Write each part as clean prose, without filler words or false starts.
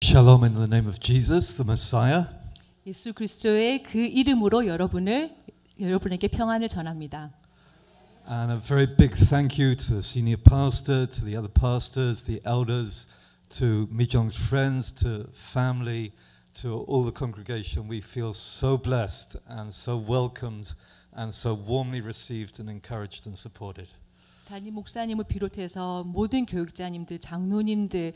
Shalom in the name of Jesus, the Messiah. 예수 그리스도의 그 이름으로 여러분에게 평안을 전합니다. And a very big thank you to the senior pastor, to the other pastors, the elders, to Mijong's friends, to family, to all the congregation. We feel so blessed and so welcomed and so warmly received and encouraged and supported. 담임 목사님을 비롯해서 모든 교육자님들, 장로님들,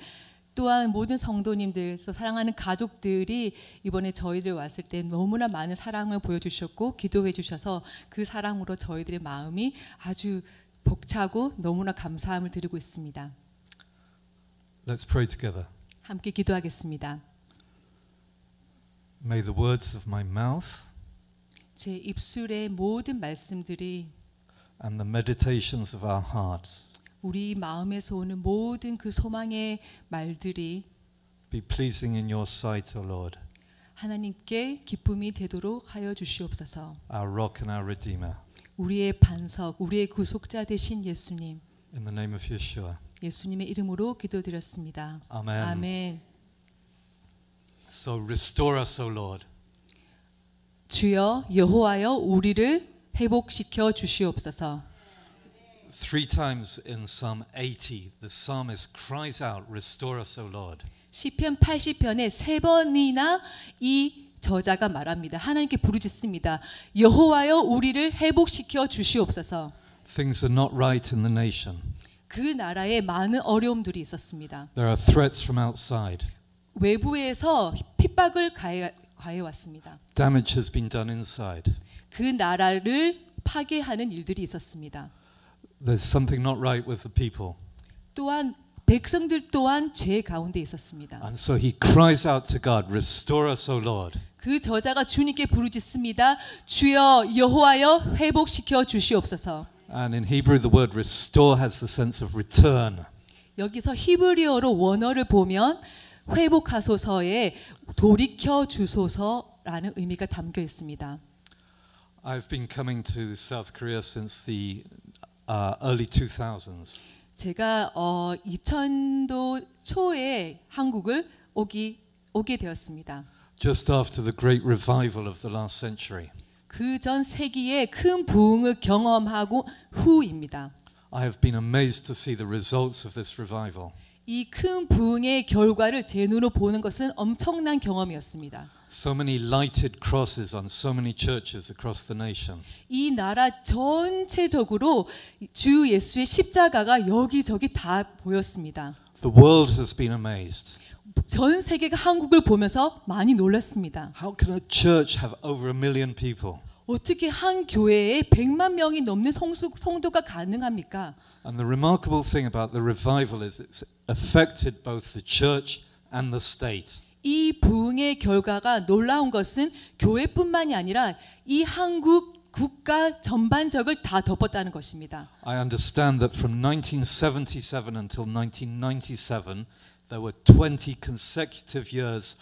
또한 모든 성도님들, 사랑하는 가족들이 이번에 저희들 왔을 때 너무나 많은 사랑을 보여주셨고 기도해 주셔서 그 사랑으로 저희들의 마음이 아주 벅차고 너무나 감사함을 드리고 있습니다. Let's pray together. 함께 기도하겠습니다. May the words of my mouth 제 입술의 모든 말씀들이 and the meditations of our hearts 우리 마음에서 오는 모든 그 소망의 말들이 be pleasing in your sight, O Lord, 하나님께 기쁨이 되도록 하여 주시옵소서. our rock and our redeemer. 우리의 반석, 우리의 구속자 되신 예수님, In the name of Yeshua. 예수님의 이름으로 기도드렸습니다. Amen. 아멘. So restore us, O Lord. 주여 여호와여 우리를 회복시켜 주시옵소서. Three times in Psalm 80, the psalmist cries out, "Restore us, O Lord." 시편 80편에 세 번이나 이 저자가 말합니다. 하나님께 부르짖습니다. 여호와여 우리를 회복시켜 주시옵소서. Things are not right in the nation. 그 나라에 많은 어려움들이 있었습니다. There are threats from outside. 외부에서 핍박을 가해왔습니다. Damage has been done inside. 그 나라를 파괴하는 일들이 있었습니다. There's something not right with the people. 또한 백성들 또한 죄 가운데 있었습니다. And so he cries out to God, "Restore us, O Lord." 그 저자가 주님께 부르짖습니다. 주여 여호와여 회복시켜 주시옵소서. And in Hebrew the word restore has the sense of return. 여기서 히브리어로 원어를 보면 회복하소서에 돌이켜 주소서라는 의미가 담겨 있습니다. I've been coming to South Korea since the early 2000s. 제가 2000도 초에 한국을 오게 되었습니다. Just after the great revival of the last century. 그 전 세기의 큰 부흥을 경험하고 후입니다. I have been amazed to see the results of this revival. 이 큰 부흥의 결과를 제 눈으로 보는 것은 엄청난 경험이었습니다. So many lighted crosses on so many churches across the nation. 이 나라 전체적으로 주 예수의 십자가가 여기저기 다 보였습니다. The world has been amazed. 전 세계가 한국을 보면서 많이 놀랐습니다. How can a church have over 1 million people? 어떻게 한 교회에 100만 명이 넘는 성도가 가능합니까? And the remarkable thing about the revival is it's affected both the church and the state. 이 부흥의 결과가 놀라운 것은 교회뿐만이 아니라 이 한국 국가 전반적을 다 덮었다는 것입니다. I understand that from 1977 until 1997 there were 20 consecutive years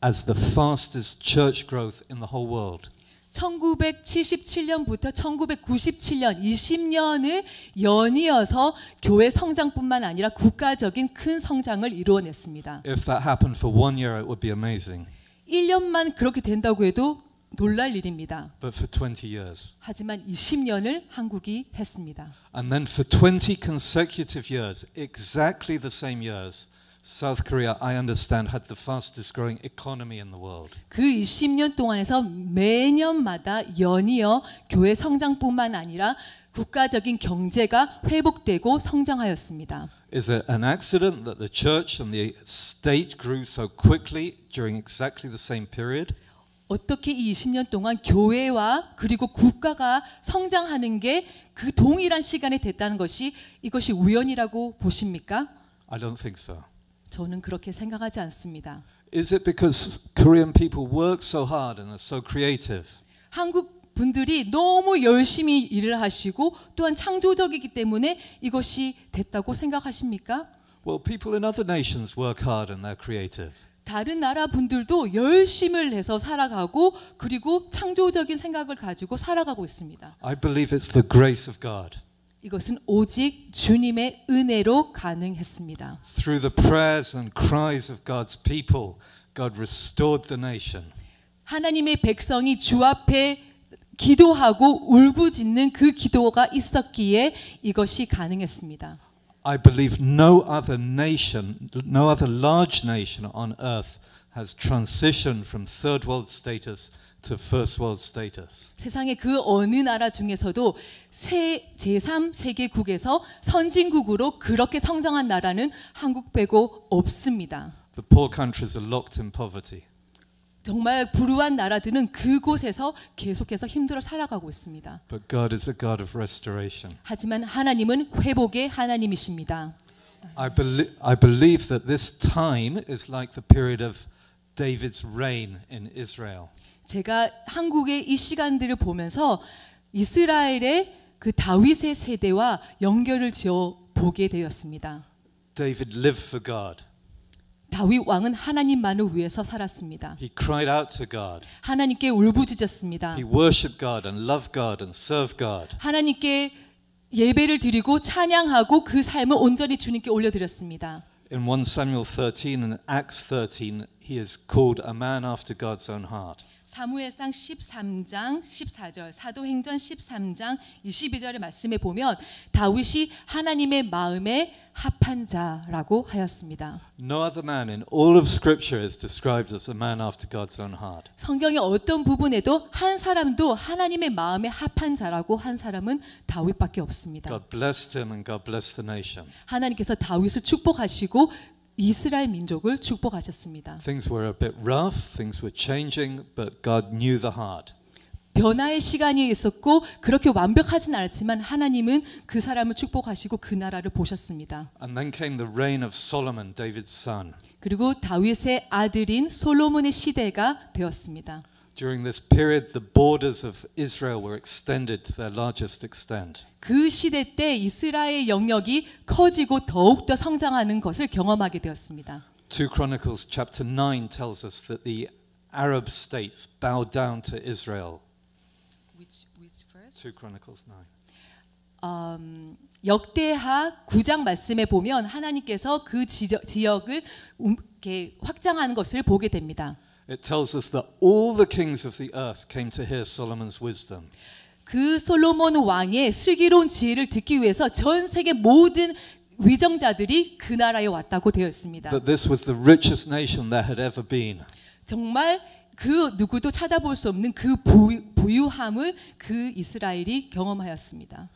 as the fastest church growth in the whole world. 1977년부터 1997년 20년을 연이어서 교회 성장뿐만 아니라 국가적인 큰 성장을 이루어냈습니다. If that happened for 1 year, it would be amazing. 1년만 그렇게 된다고 해도 놀랄 일입니다. But for 20 years. 하지만 20년을 한국이 했습니다. And then for 20 consecutive years, exactly the same years, South Korea, I understand, had the fastest growing economy in the world. 그 20년 동안에서 매년마다 연이어 교회 성장뿐만 아니라 국가적인 경제가 회복되고 성장하였습니다. Is it an accident that the church and the state grew so quickly during exactly the same period? 어떻게 이 20년 동안 교회와 그리고 국가가 성장하는 게 그 동일한 시간에 됐다는 것이 이것이 우연이라고 보십니까? I don't think so. 저는 그렇게 생각하지 않습니다. Is it because Korean people work so hard and are so creative? 한국 분들이 너무 열심히 일을 하시고 또한 창조적이기 때문에 이것이 됐다고 생각하십니까? Well, people in other nations work hard and they're creative. 다른 나라 분들도 열심을 해서 살아가고 그리고 창조적인 생각을 가지고 살아가고 있습니다. I believe it's the grace of God. 이것은 오직 주님의 은혜로 가능했습니다. Through the prayers and cries of God's people, God restored the nation. 하나님의 백성이 주 앞에 기도하고 울부짖는 그 기도가 있었기에 이것이 가능했습니다. I believe no other nation, no other large nation on earth has transitioned from third world status to first world status. 세상의 그 어느 나라 중에서도 제3세계국에서 선진국으로 그렇게 성장한 나라는 한국 빼고 없습니다. The poor countries are locked in poverty. 정말 불우한 나라들은 그곳에서 계속해서 힘들어 살아가고 있습니다. But God is a God of restoration. 하지만 하나님은 회복의 하나님이십니다. I believe that this time is like the period of David's reign in Israel. 제가 한국의 이 시간들을 보면서 이스라엘의 그 다윗의 세대와 연결을 지어 보게 되었습니다. David lived for God. 다윗 왕은 하나님만을 위해서 살았습니다. He cried out to God. 하나님께 울부짖었습니다. He worshipped God and loved God and served God. 하나님께 예배를 드리고 찬양하고 그 삶을 온전히 주님께 올려드렸습니다. In 1 Samuel 13 and Acts 13, he is called a man after God's own heart. 사무엘상 13장 14절, 사도행전 13장 22절의 말씀에 보면 다윗이 하나님의 마음에 합한 자라고 하였습니다. No other man in all of Scripture is described as a man after God's own heart. 성경의 어떤 부분에도 한 사람도 하나님의 마음에 합한 자라고 한 사람은 다윗밖에 없습니다. God blessed him and God blessed the nation. 하나님께서 다윗을 축복하시고 이스라엘 민족을 축복하셨습니다. Things were a bit rough, things were changing, but God knew the heart. 변화의 시간이 있었고 그렇게 완벽하진 않았지만 하나님은 그 사람을 축복하시고 그 나라를 보셨습니다. And then came the reign of Solomon, David's son. 그리고 다윗의 아들인 솔로몬의 시대가 되었습니다. During this period, the borders of Israel were extended to their largest extent. 그 시대 때 이스라엘 영역이 커지고 더욱더 성장하는 것을 경험하게 되었습니다. 2 Chronicles chapter 9 tells us that the Arab states bowed down to Israel. Which verse? 2 Chronicles 9. 역대하 9장 말씀에 보면 하나님께서 그 지역을 이렇게 확장하는 것을 보게 됩니다. It tells us that all the kings of the earth came to hear Solomon's wisdom. 그 솔로몬 왕의 슬기로운 지혜를 듣기 위해서 전 세계 모든 위정자들이 그 나라에 왔다고 되어 있습니다. That this was the richest nation there had ever been. 정말 그 누구도 찾아볼 수 없는 그 부유함을 그 이스라엘이 경험하였습니다.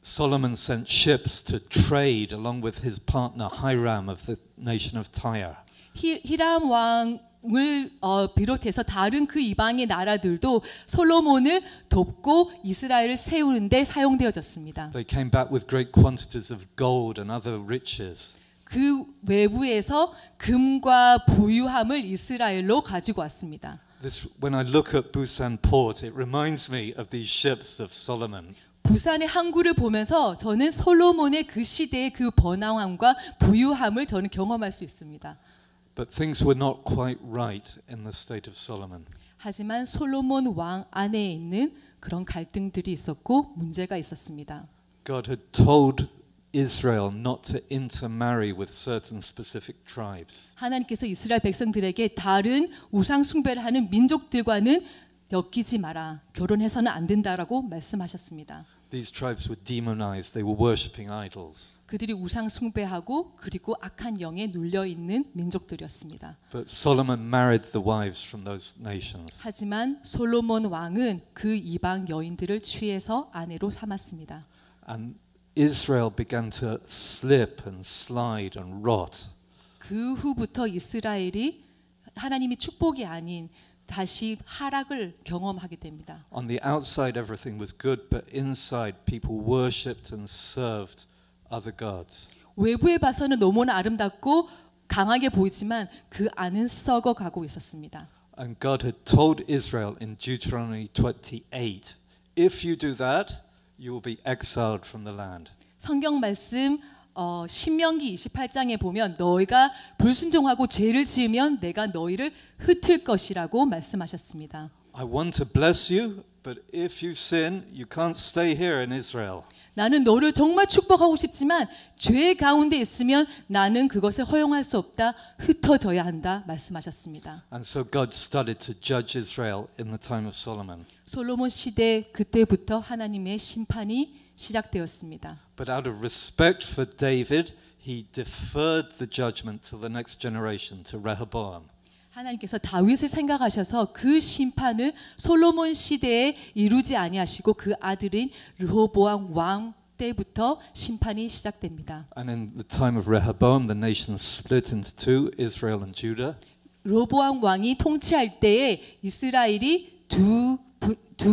Solomon sent ships to trade along with his partner Hiram of the nation of Tyre. 히람 왕을 비롯해서 다른 그 이방의 나라들도 솔로몬을 돕고 이스라엘을 세우는데 사용되어졌습니다. They came back with great quantities of gold and other riches. 그 외부에서 금과 부유함을 이스라엘로 가지고 왔습니다. When I look at Busan port, it reminds me of these ships of Solomon. 부산의 항구를 보면서 저는 솔로몬의 그 시대의 그 번화함과 부유함을 저는 경험할 수 있습니다. But things were not quite right in the state of Solomon. 하지만 솔로몬 왕 안에 있는 그런 갈등들이 있었고 문제가 있었습니다. God had told Israel not to intermarry with certain specific tribes. 하나님께서 이스라엘 백성들에게 다른 우상 숭배를 하는 민족들과는 엮이지 마라. 결혼해서는 안 된다라고 말씀하셨습니다. These tribes were demonized. They were worshipping idols. 그들이 우상 숭배하고 그리고 악한 영에 눌려 있는 민족들이었습니다. But Solomon married the wives from those nations. 하지만 솔로몬 왕은 그 이방 여인들을 취해서 아내로 삼았습니다. And Israel began to slip and slide and rot. 그 후부터 이스라엘이 하나님이 축복이 아닌 다시 하락을 경험하게 됩니다. On the outside everything was good, but inside people worshipped and served other gods. 외부에 봐서는 너무나 아름답고 강하게 보이지만 그 안은 썩어가고 있었습니다. And God had told Israel in Deuteronomy 28, if you do that, you will be exiled from the land. 성경 말씀 신명기 28장에 보면 너희가 불순종하고 죄를 지으면 내가 너희를 흩을 것이라고 말씀하셨습니다. I want to bless you, but if you sin, you can't stay here in Israel. 나는 너를 정말 축복하고 싶지만 죄 가운데 있으면 나는 그것을 허용할 수 없다. 흩어져야 한다. 말씀하셨습니다. And so God started to judge Israel in the time of Solomon. 솔로몬 시대 그때부터 하나님의 심판이 시작되었습니다. But out of respect for David, he deferred the judgment to the next generation, to Rehoboam. 하나님께서 다윗을 생각하셔서 그 심판을 솔로몬 시대에 이루지 아니하시고 그 아들인 르호보암 왕 때부터 심판이 시작됩니다. And in the time of Rehoboam, the nation split into two, Israel and Judah. 르호보암 왕이 통치할 때에 이스라엘이 두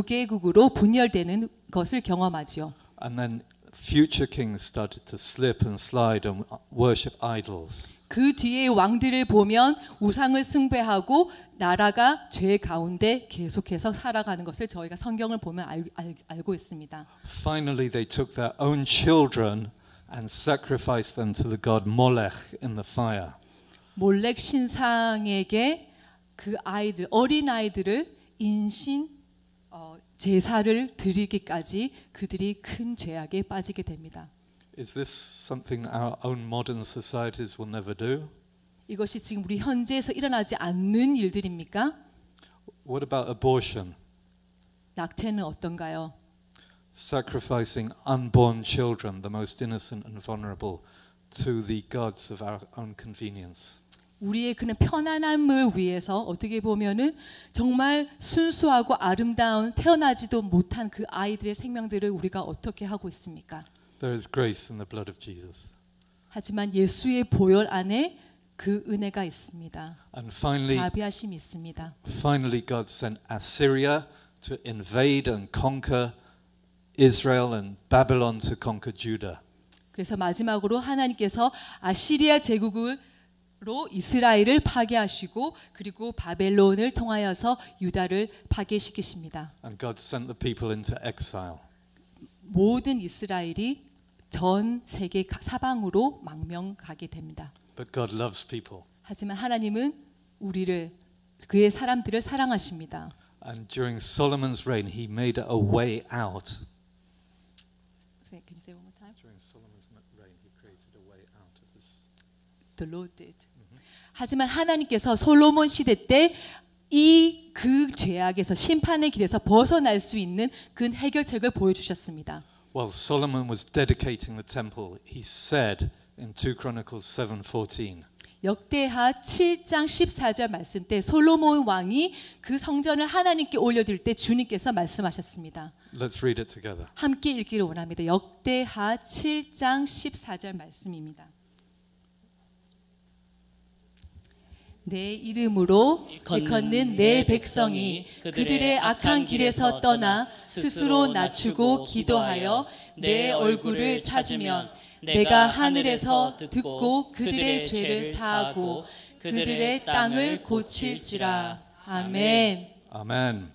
개국으로 분열되는 것을 경험하지요. And then future kings started to slip and slide and worship idols. 그 뒤에 왕들을 보면 우상을 숭배하고 나라가 죄 가운데 계속해서 살아가는 것을 저희가 성경을 보면 알고 있습니다. Finally, they took their own children and sacrificed them to the god Molech in the fire. 몰렉 신상에게 그 아이들 어린 아이들을 인신 제사를 드리기까지 그들이 큰 죄악에 빠지게 됩니다. Is this something our own modern societies will never do? 이것이 지금 우리 현재에서 일어나지 않는 일들입니까? What about abortion? 낙태는 어떤가요? Sacrificing unborn children, the most innocent and vulnerable, to the gods of our own convenience. 우리의 그런 편안함을 위해서 어떻게 보면은 정말 순수하고 아름다운 태어나지도 못한 그 아이들의 생명들을 우리가 어떻게 하고 있습니까? There is grace in the blood of Jesus. 하지만 예수의 보혈 안에 그 은혜가 있습니다. And finally, 자비하심이 있습니다. finally, God sent Assyria to invade and conquer Israel and Babylon to conquer Judah. 그래서 마지막으로 하나님께서 아시리아 제국으로 이스라엘을 파괴하시고 그리고 바벨론을 통하여서 유다를 파괴시키십니다. And God sent the people into exile. 모든 이스라엘이 전 세계 사방으로 망명 가게 됩니다. But God loves people. 하지만 하나님은 우리를 그의 사람들을 사랑하십니다. And during Solomon's reign, he made a way out. Can you say one more time? During Solomon's reign, he created a way out of this. The Lord did. 하지만 하나님께서 솔로몬 시대 때 이 그 죄악에서 심판의 길에서 벗어날 수 있는 그 해결책을 보여주셨습니다. While Solomon was dedicating the temple, he said in 2 Chronicles 7:14, 역대하 7장 14절 말씀 때 솔로몬 왕이 그 성전을 하나님께 올려드릴 때 주님께서 말씀하셨습니다. Let's read it together. 함께 읽기를 원합니다. 역대하 7장 14절 말씀입니다. 내 이름으로 일컫는 내 백성이 그들의 악한 길에서 떠나 스스로 낮추고 기도하여 내 얼굴을 찾으면 내가 하늘에서 듣고 그들의 죄를 사하고 그들의 땅을 고칠지라. 아멘. Amen.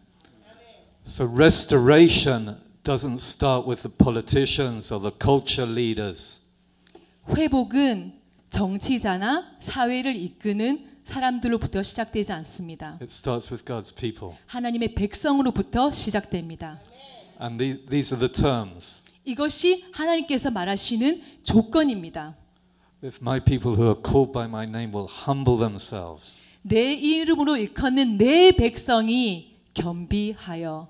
So restoration doesn't start with the politicians or the culture leaders. 회복은 정치자나 사회를 이끄는 사람들로부터 시작되지 않습니다. It starts with God's people. 하나님의 백성으로부터 시작됩니다. And these are the terms. 이것이 하나님께서 말하시는 조건입니다. If my people who are called by my name will humble themselves. 내 이름으로 일컫는 내 백성이 겸비하여.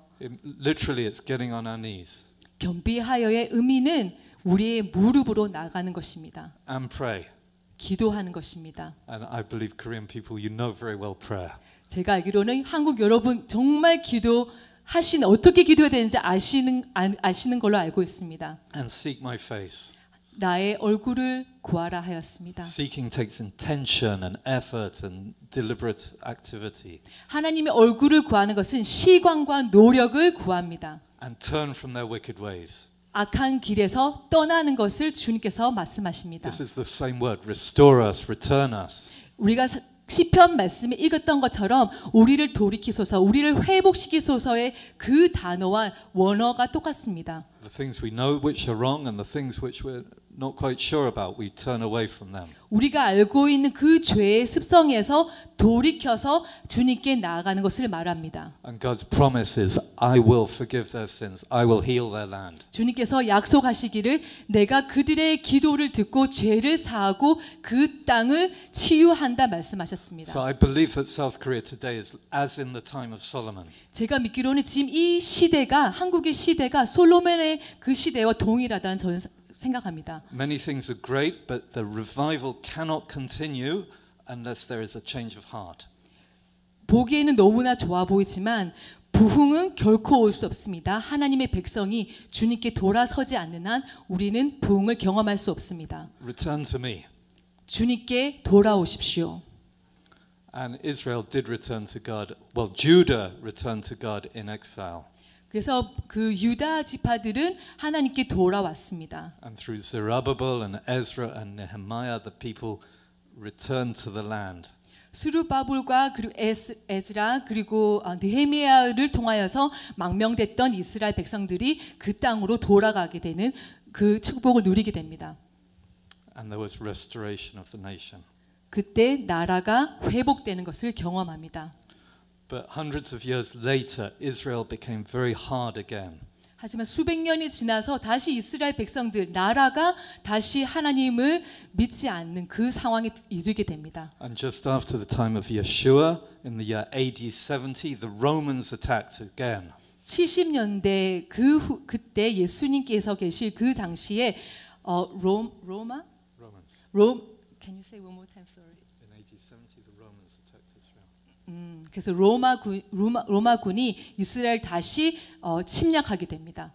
Literally, it's getting on our knees. 겸비하여의 의미는 우리의 무릎으로 나가는 것입니다. And pray. 기도하는 것입니다. And I believe Korean people, you know very well prayer. 제가 알기로는 한국 여러분 정말 어떻게 기도해야 되는지 아시는 걸로 알고 있습니다. And seek my face. 나의 얼굴을 구하라 하였습니다. Seeking takes intention and effort and deliberate activity. 하나님의 얼굴을 구하는 것은 시간과 노력을 구합니다. And turn from their wicked ways. 악한 길에서 떠나는 것을 주님께서 말씀하십니다. This is the same word, restore us, return us. 우리가 시편 말씀에 읽었던 것처럼 우리를 돌이키소서, 우리를 회복시키소서의 그 단어와 원어가 똑같습니다. The things we know which are wrong and the things which we're not quite sure about, we turn away from them. 우리가 알고 있는 그 죄의 습성에서 돌이켜서 주님께 나아가는 것을 말합니다. And God's promise is, I will forgive their sins. I will heal their land. 주님께서 약속하시기를 내가 그들의 기도를 듣고 죄를 사하고 그 땅을 치유한다 말씀하셨습니다. So I believe that South Korea today is as in the time of Solomon. 제가 믿기로는 지금 이 시대가 한국의 시대가 솔로몬의 그 시대와 동일하다는 저는 생각합니다. Many things are great, but the revival cannot continue unless there is a change of heart. 보기에는 너무나 좋아 보이지만 부흥은 결코 올 수 없습니다. 하나님의 백성이 주님께 돌아서지 않는 한 우리는 부흥을 경험할 수 없습니다. Return to me. 주님께 돌아오십시오. And Israel did return to God. Well, Judah returned to God in exile. 그래서 그 유다 지파들은 하나님께 돌아왔습니다. And through Zerubbabel and Ezra and Nehemiah, the people returned to the land. 스룹바벨과 그리고 에스라 그리고 느헤미야를 통하여서 망명됐던 이스라엘 백성들이 그 땅으로 돌아가게 되는 그 축복을 누리게 됩니다. And there was restoration of the nation. 그때 나라가 회복되는 것을 경험합니다. But hundreds of years later, Israel became very hard again. 하지만 수백 년이 지나서 다시 이스라엘 백성들 나라가 다시 하나님을 믿지 않는 그 상황에 이르게 됩니다. And just after the time of Yeshua, in the year AD 70, the Romans attacked again. 70년대 그때 예수님께서 계실 그 당시에 로마? Can you say one more time? Sorry. In AD 70, the Romans attacked Israel. 그래서 로마군이 이스라엘 다시 침략하게 됩니다.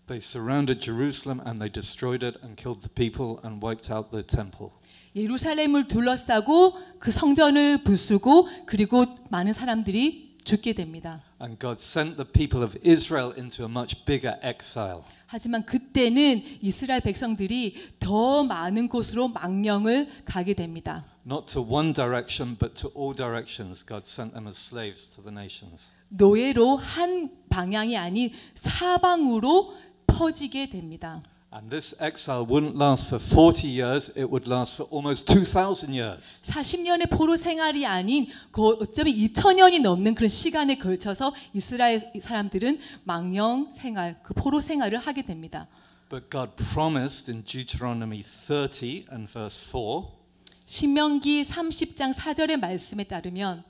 They surrounded Jerusalem and they destroyed it and killed the people and wiped out the temple. 예루살렘을 둘러싸고 그 성전을 부수고 그리고 많은 사람들이 죽게 됩니다. And God sent the people of Israel into a much bigger exile. 하지만 그때는 이스라엘 백성들이 더 많은 곳으로 망령을 가게 됩니다. Not to one direction, but to all directions. God sent them as slaves to the nations. 노예로 한 방향이 아닌 사방으로 퍼지게 됩니다. And this exile wouldn't last for 40 years, it would last for almost 2,000 years. 40년의 포로 생활이 아닌 어쩌면 2000년이 넘는 그런 시간에 걸쳐서 이스라엘 사람들은 망령 생활, 그 포로 생활을 하게 됩니다. But God promised in Deuteronomy 30 and verse 4, 신명기 30장 4절의 말씀에 따르면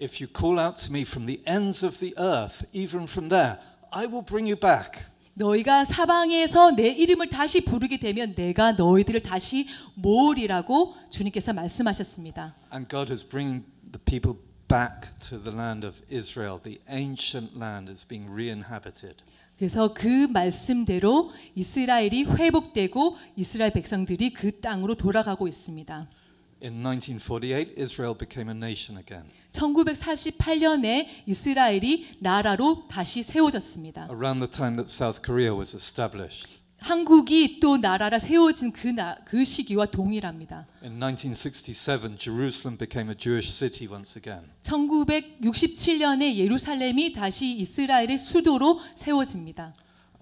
If you call out to me from the ends of the earth, even from there, I will bring you back. 너희가 사방에서 내 이름을 다시 부르게 되면 내가 너희들을 다시 모으리라고 주님께서 말씀하셨습니다. And God is bringing the people back to the land of Israel. The ancient land is being re-inhabited. 그래서 그 말씀대로 이스라엘이 회복되고 이스라엘 백성들이 그 땅으로 돌아가고 있습니다. In 1948, Israel became a nation again. 1948년에 이스라엘이 나라로 다시 세워졌습니다. Around the time that South Korea was established. 한국이 또 나라라 세워진 그 시기와 동일합니다. In 1967, Jerusalem became a Jewish city once again. 1967년에 예루살렘이 다시 이스라엘의 수도로 세워집니다.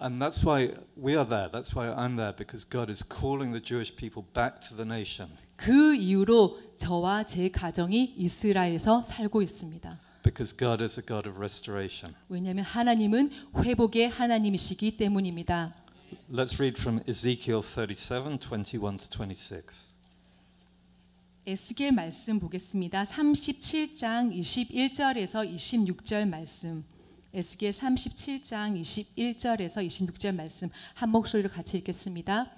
And that's why we are there. That's why I'm there, because God is calling the Jewish people back to the nation. 그 이후로 저와 제 가정이 이스라엘에서 살고 있습니다. Because God is a God of restoration. 왜냐하면 하나님은 회복의 하나님이시기 때문입니다. Let's read from Ezekiel 37, 21 to 26. 에스겔 말씀 보겠습니다. 37장 21절에서 26절 말씀. 에스겔 37장 21절에서 26절 말씀 한 목소리로 같이 읽겠습니다.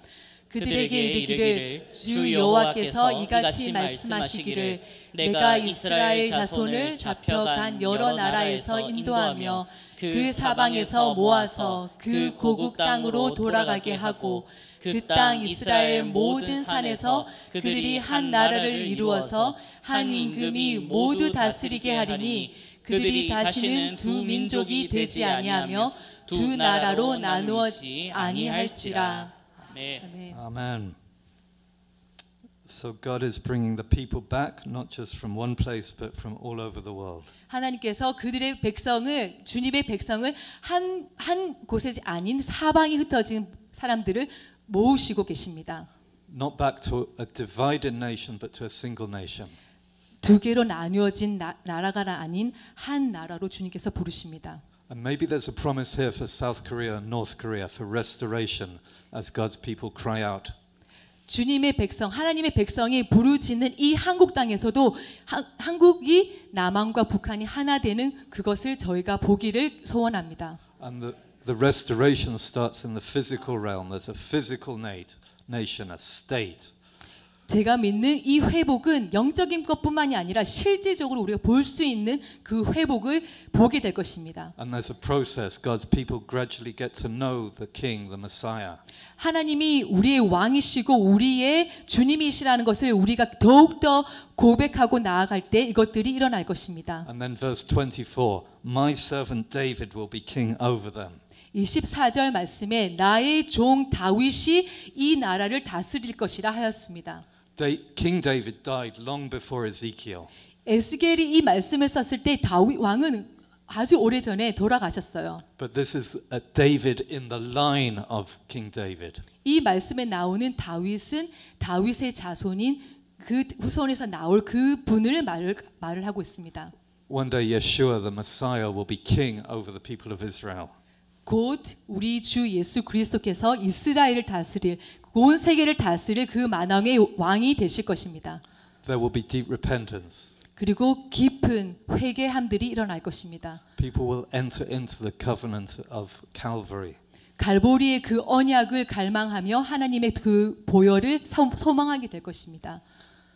그들에게 이르기를 주 여호와께서 이같이 말씀하시기를 내가 이스라엘 자손을 잡혀간 여러 나라에서 인도하며 그 사방에서 모아서 그 고국 땅으로 돌아가게 하고 그 땅 이스라엘 모든 산에서 그들이 한 나라를 이루어서 한 임금이 모두 다스리게 하리니 그들이 다시는 두 민족이 되지 아니하며 두 나라로 나누어지 아니할지라. Amen. Amen. So God is bringing the people back, not just from one place, but from all over the world. 하나님께서 그들의 백성을 주님의 백성을 한 곳에 아닌 사방에 흩어진 사람들을 모으시고 계십니다. not back to a divided nation, but to a single nation. 두 개로 나뉘어진 나라가 아닌 한 나라로 주님께서 부르십니다. And maybe there's a promise here for South Korea and North Korea for restoration as God's people cry out. 주님의 백성, 하나님의 백성이 부르짖는 이 한국 땅에서도 한국이 남한과 북한이 하나 되는 그것을 저희가 보기를 소원합니다. And the restoration starts in the physical realm. There's a physical nation, a state. 제가 믿는 이 회복은 영적인 것뿐만이 아니라 실제적으로 우리가 볼 수 있는 그 회복을 보게 될 것입니다. And there's a process. God's people gradually get to know the King, the Messiah. 하나님이 우리의 왕이시고 우리의 주님이시라는 것을 우리가 더욱더 고백하고 나아갈 때 이것들이 일어날 것입니다. And then verse 24, my servant David will be king over them. 24절 말씀에 나의 종 다윗이 이 나라를 다스릴 것이라 하였습니다. King David died long before Ezekiel. 에스겔이 이 말씀을 썼을 때 다윗 왕은 아주 오래전에 돌아가셨어요. But this is a David in the line of King David. 이 말씀에 나오는 다윗은 다윗의 자손인 그 후손에서 나올 그 분을 말을 하고 있습니다. One day Yeshua the Messiah will be king over the people of Israel. 곧 우리 주 예수 그리스도께서 이스라엘을 다스릴 온 세계를 다스릴 그 만왕의 왕이 되실 것입니다. There will be deep repentance. 그리고 깊은 회개함들이 일어날 것입니다. People will enter into the covenant of Calvary. 갈보리의 그 언약을 갈망하며 하나님의 그 보혈을 소망하게 될 것입니다.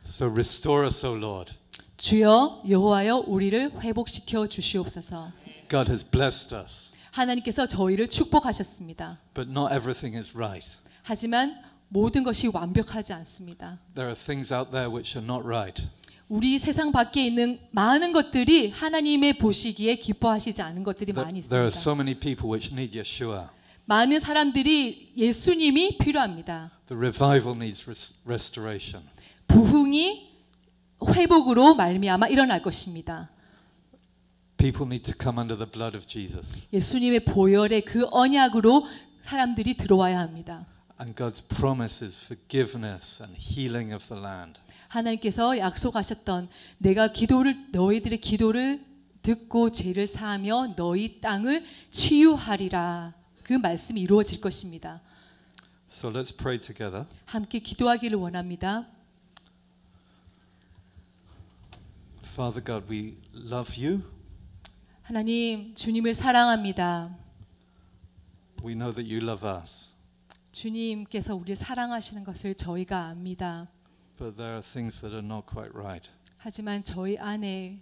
So restore us, O Lord. 주여 여호와여 우리를 회복시켜 주시옵소서. God has blessed us. 하나님께서 저희를 축복하셨습니다. But not everything is right. 하지만 모든 것이 완벽하지 않습니다. There are things out there which are not right. 우리 세상 밖에 있는 많은 것들이 하나님의 보시기에 기뻐하시지 않은 것들이 많이 There are 있습니다. so many people which need Yeshua. 많은 사람들이 예수님이 필요합니다. The revival needs restoration. 부흥이 회복으로 말미암아 일어날 것입니다. People need to come under the blood of Jesus. 예수님의 보혈의 그 언약으로 사람들이 들어와야 합니다. And God's promise is forgiveness and healing of the land. 하나님께서 약속하셨던 내가 너희들의 기도를 듣고 죄를 사하며 너희 땅을 치유하리라. 그 말씀이 이루어질 것입니다. So let's pray together. 함께 기도하기를 원합니다. Father God, we love you. 하나님, 주님을 사랑합니다. We know that you love us. 주님께서 우리를 사랑하시는 것을 저희가 압니다. But there are things that are not quite right. 하지만 저희 안에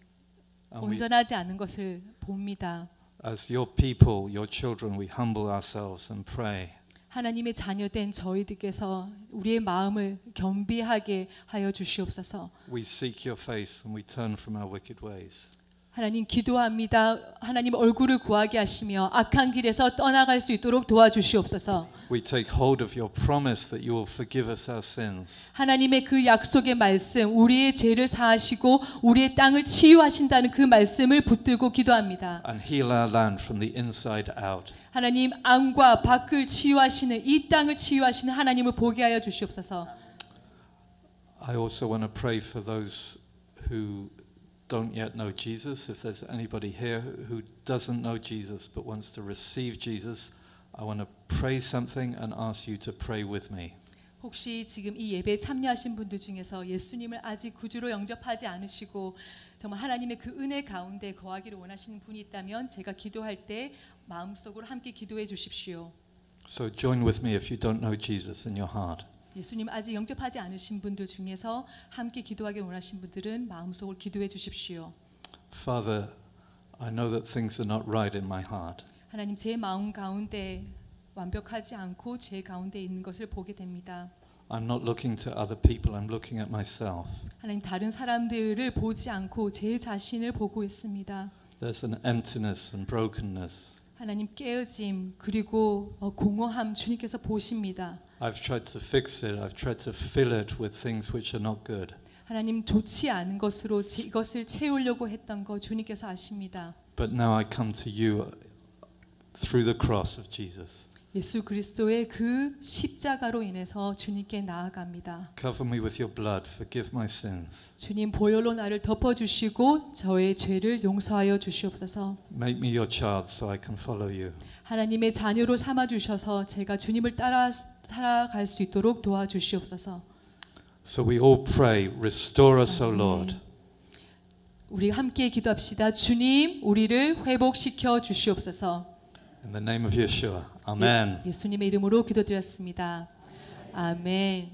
And we, 온전하지 않은 것을 봅니다. as your people, your children, we humble ourselves and pray. 하나님의 자녀된 저희들께서 우리의 마음을 겸비하게 하여 주시옵소서. We seek your face and we turn from our wicked ways. 하나님 기도합니다. 하나님 얼굴을 구하게 하시며 악한 길에서 떠나갈 수 있도록 도와주시옵소서. We take hold of your promise that you will forgive us our sins. 하나님의 그 약속의 말씀, 우리의 죄를 사하시고 우리의 땅을 치유하신다는 그 말씀을 붙들고 기도합니다. And heal our land from the inside out. 하나님 안과 밖을 치유하시는 이 땅을 치유하시는 하나님을 보게 하여 주시옵소서. I also want to pray for those who don't yet know Jesus. If there's anybody here who doesn't know Jesus but wants to receive Jesus, I want to pray something and ask you to pray with me. 혹시 지금 이 예배에 참여하신 분들 중에서 예수님을 아직 구주로 영접하지 않으시고 정말 하나님의 그 은혜 가운데 거하기를 원하시는 분이 있다면 제가 기도할 때 마음속으로 함께 기도해 주십시오. So join with me if you don't know Jesus in your heart. 예수님 아직 영접하지 않으신 분들 중에서 함께 기도하기 원하신 분들은 마음속으로 기도해 주십시오. Father, I know that things are not right in my heart. 하나님 제 마음 가운데 완벽하지 않고 제 가운데 있는 것을 보게 됩니다. I'm not looking to other people, I'm looking at myself. 하나님 다른 사람들을 보지 않고 제 자신을 보고 있습니다. There's an emptiness and brokenness. 하나님 깨어짐 그리고 공허함 주님께서 보십니다. I've tried to fix it. I've tried to fill it with things which are not good. 하나님 좋지 않은 것으로 이것을 채우려고 했던 거 주님께서 아십니다. But now I come to you through the cross of Jesus. 예수 그리스도의 그 십자가로 인해서 주님께 나아갑니다. Cover me with your blood. Forgive my sins. 주님 보혈로 나를 덮어주시고 저의 죄를 용서하여 주시옵소서. Make me your child so I can follow you. 하나님의 자녀로 삼아주셔서 제가 주님을 따라 살아갈 수 있도록 도와주시옵소서. So we all pray, restore us, O Lord. 우리 함께 기도합시다. 주님, 우리를 회복시켜 주시옵소서. In the name of Yeshua. Amen. 예수님의 이름으로 기도드렸습니다. 아멘.